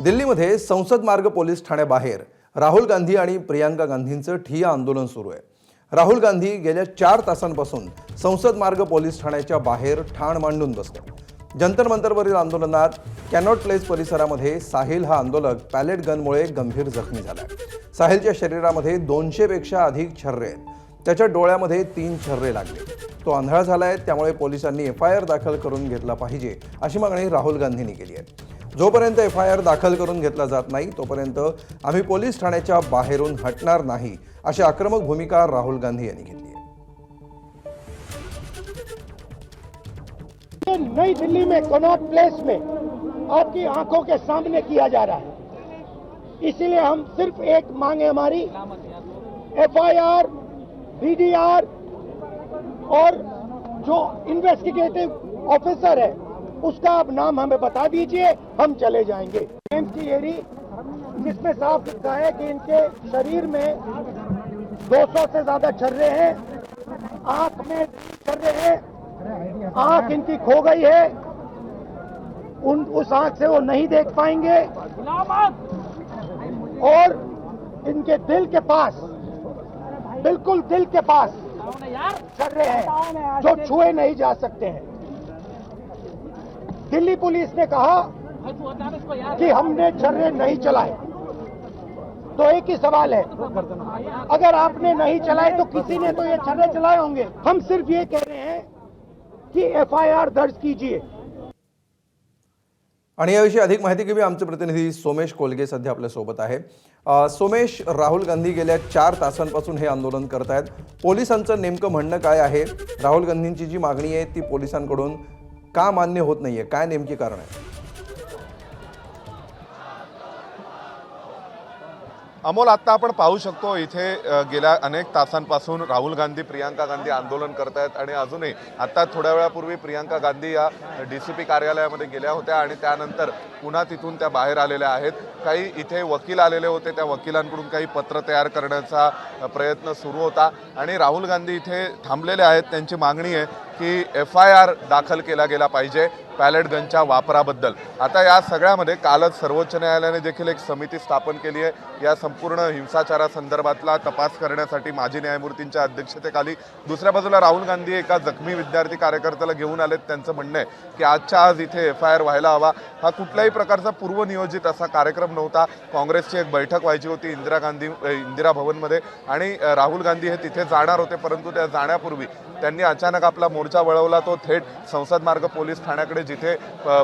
दिल्लीमध्ये संसद मार्ग पोलीस ठाण्याबाहेर राहुल गांधी आणि प्रियांका गांधींचं ठिय्या आंदोलन सुरू आहे। राहुल गांधी गेल्या 4 तासांपासून संसद मार्ग पोलीस ठाण्याच्या बाहेर ठाण मांडून बसले। जंतर मंतरवरील आंदोलनात कॅनॉट प्लेस परिसरामध्ये साहिल हा आंदोलक पॅलेट गनमुळे गंभीर जखमी झाला। साहिलच्या शरीरामध्ये 200 पेक्षा अधिक छर्रे आहेत। त्याच्या डोळ्यामध्ये 3 छर्रे लागले। तो आंधळा झालाय, त्यामुळे पोलिसांनी FIR दाखल करून घेतला पाहिजे अशी मागणी राहुल गांधींनी केली आहे। जोपर्यंत FIR दाखल करून घेतला जात नाही तोपर्यंत आम्ही पोलीस ठाण्याच्या बाहेरून हटणार नाही अशी आक्रमक भूमिका राहुल गांधी यांनी घेतली आहे। नई दिल्ली में कनॉट प्लेस में आपकी आंखों के सामने किया जा रहा है। इसीलिए हम सिर्फ एक मांग है हमारी, FIR, BDR और जो इन्वेस्टिगेटिव ऑफिसर है उसका आप नाम हमें बता दीजिए, हम चले जाएंगे। एम्स की एरी जिसमें साफ लिखा है कि इनके शरीर में 200 से ज्यादा छर्रे हैं, आंख में छर्रे हैं, आंख इनकी खो गई है, उस आंख से वो नहीं देख पाएंगे और इनके दिल के पास, बिल्कुल दिल के पास छर्रे हैं जो छुए नहीं जा सकते हैं। दिल्ली पुलिस ने कहा कि हमने छर्रे नहीं चलाए, तो एक ही सवाल है, अगर आपने नहीं चलाए तो किसी ने तो ये छर्रे चलाए होंगे। हम सिर्फ ये कह रहे हैं कि FIR दर्ज कीजिए। आणि याविषयी अधिक माहिती घेऊया, आमचे प्रतिनिधी सोमेश कोलगे सध्या आपल्या सोबत आहे। सोमेश, राहुल गांधी गेल्या 4 तासांपासून हे आंदोलन करतायत। पोलिसांचं नेमकं म्हणणं काय आहे? राहुल गांधींची जी मागणी आहे ती पोलिसांकडून का मान्य होत नाहीये? काय नेमकी कारण आहे? अमोल, आता आपण पाहू शकतो इथे गेल्या अनेक तासांपासून राहुल गांधी, प्रियांका गांधी आंदोलन करतायत आणि अजूनही आता थोड्या वेळापूर्वी प्रियांका गांधी या DCP कार्यालयामध्ये गेल्या होत्या आणि त्यानंतर पुन्हा तिथून त्या बाहेर आलेल्या आहेत। काही इथे वकील आलेले होते, त्या वकिलांकडून काही पत्र तयार करण्याचा प्रयत्न सुरू होता आणि राहुल गांधी इथे थांबलेले आहेत। त्यांची मागणी आहे की FIR दाखल केला गेला पाहिजे पॅलेट गनच्या वापराबद्दल। आता या सगळ्यामध्ये कालच सर्वोच्च न्यायालयाने देखील एक समिती स्थापन केली आहे या संपूर्ण हिंसाचारासंदर्भातला तपास करण्यासाठी माजी न्यायमूर्तींच्या अध्यक्षतेखाली। दुसऱ्या बाजूला राहुल गांधी एका जखमी विद्यार्थी कार्यकर्त्याला घेऊन आलेत। त्यांचं म्हणणं आहे की आजच्या आज इथे FIR व्हायला हवा। हा कुठल्याही प्रकारचा पूर्वनियोजित असा कार्यक्रम नव्हता। काँग्रेसची एक बैठक व्हायची होती इंदिरा भवनमध्ये आणि राहुल गांधी हे तिथे जाणार होते, परंतु त्या जाण्यापूर्वी त्यांनी अचानक आपला मोर्चा वळवला, तो थेट संसद मार्ग पोलीस ठाण्याकडे, जिथे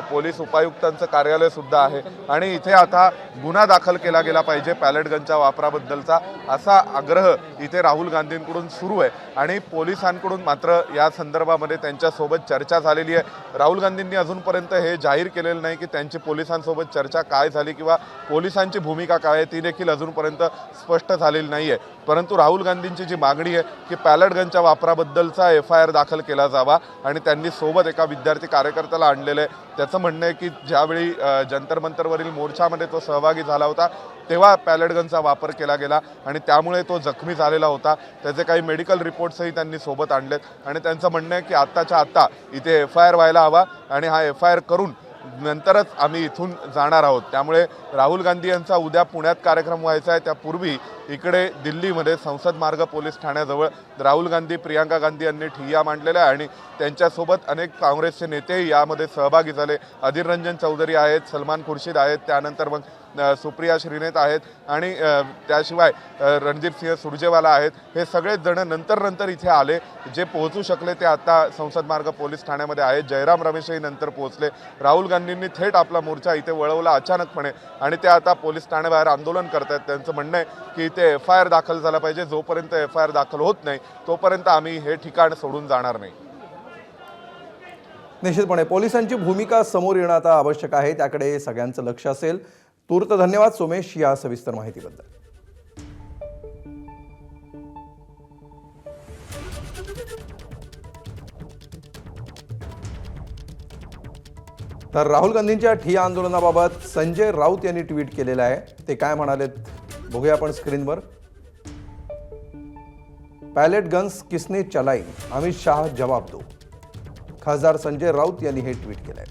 पोलीस उपायुक्तांचं कार्यालय सुद्धा आहे आणि इथे आता गुन्हा दाखल केला गेला पाहिजे पॅलेट गनच्या वापराबद्दलचा, असा आग्रह इथे राहुल गांधींकडून सुरू आहे। आणि पोलिसांकडून मात्र या संदर्भामध्ये त्यांच्यासोबत चर्चा झालेली आहे। राहुल गांधींनी अजूनपर्यंत हे जाहीर केलेलं नाही की त्यांची पोलिसांसोबत चर्चा काय झाली किंवा पोलिसांची भूमिका काय आहे, ती देखील अजूनपर्यंत स्पष्ट झालेली नाही आहे। परंतु राहुल गांधींची जी मागणी आहे की पॅलेट गनच्या वापराबद्दलचा FIR दाखल केला जावा आणि त्यांनी सोबत एका विद्यार्थी कार्यकर्त्याला आणलेलं आहे। त्याचं म्हणणं आहे की ज्यावेळी जंतर मंतरवरील मोर्चामध्ये तो सहभागी झाला होता तेव्हा पॅलेट गनचा वापर केला गेला आणि त्यामुळे तो जखमी झालेला होता। त्याचे काही मेडिकल रिपोर्ट्सही त्यांनी सोबत आणलेत आणि त्यांचं म्हणणं आहे की आत्ताच्या आत्ता इथे FIR व्हायला हवा आणि हा FIR करून नंतरच आम्ही इथून जाणार आहोत। त्यामुळे राहुल गांधी यांचा उद्या पुण्यात कार्यक्रम व्हायचा आहे, त्यापूर्वी इकडे दिल्लीमध्ये संसद मार्ग पोलीस ठाण्याजवळ राहुल गांधी, प्रियांका गांधी यांनी ठिय्या मांडलेला आहे आणि त्यांच्यासोबत अनेक काँग्रेसचे नेतेही यामध्ये सहभागी झाले। अधीर रंजन चौधरी आहेत, सलमान खुर्शीद आहेत, त्यानंतर मग सुप्रिया श्रीनेत आहेत आणि त्याशिवाय रणदीप सिंह सुरजेवाला आहेत। हे सगळेच जण नंतर इथे आले। जे पोहोचू शकले ते आता संसद मार्ग पोलीस ठाण्यामध्ये आहेत। जयराम रमेशही नंतर पोहोचले। राहुल गांधींनी थेट आपला मोर्चा इथे वळवला अचानकपणे आणि ते आता पोलीस ठाण्याबाहेर आंदोलन करतात। त्यांचं म्हणणं आहे की इथे FIR दाखल झाला पाहिजे। जोपर्यंत FIR दाखल होत नाही तोपर्यंत आम्ही हे ठिकाण सोडून जाणार नाही। निश्चितपणे पोलिसांची भूमिका समोर येणं आता आवश्यक आहे, त्याकडे सगळ्यांचं लक्ष असेल। तूर्त धन्यवाद सोमेश या सविस्तर माहितीबद्दल। तर राहुल गांधींच्या ठिय्या आंदोलनाबाबत संजय राऊत यांनी ट्विट केलेलं आहे। ते काय म्हणालेत बघूया आपण स्क्रीनवर। पैलेट गन्स किसने चलाई, अमित शाह जवाब दो। खासदार संजय राऊत यांनी हे ट्विट केलंय।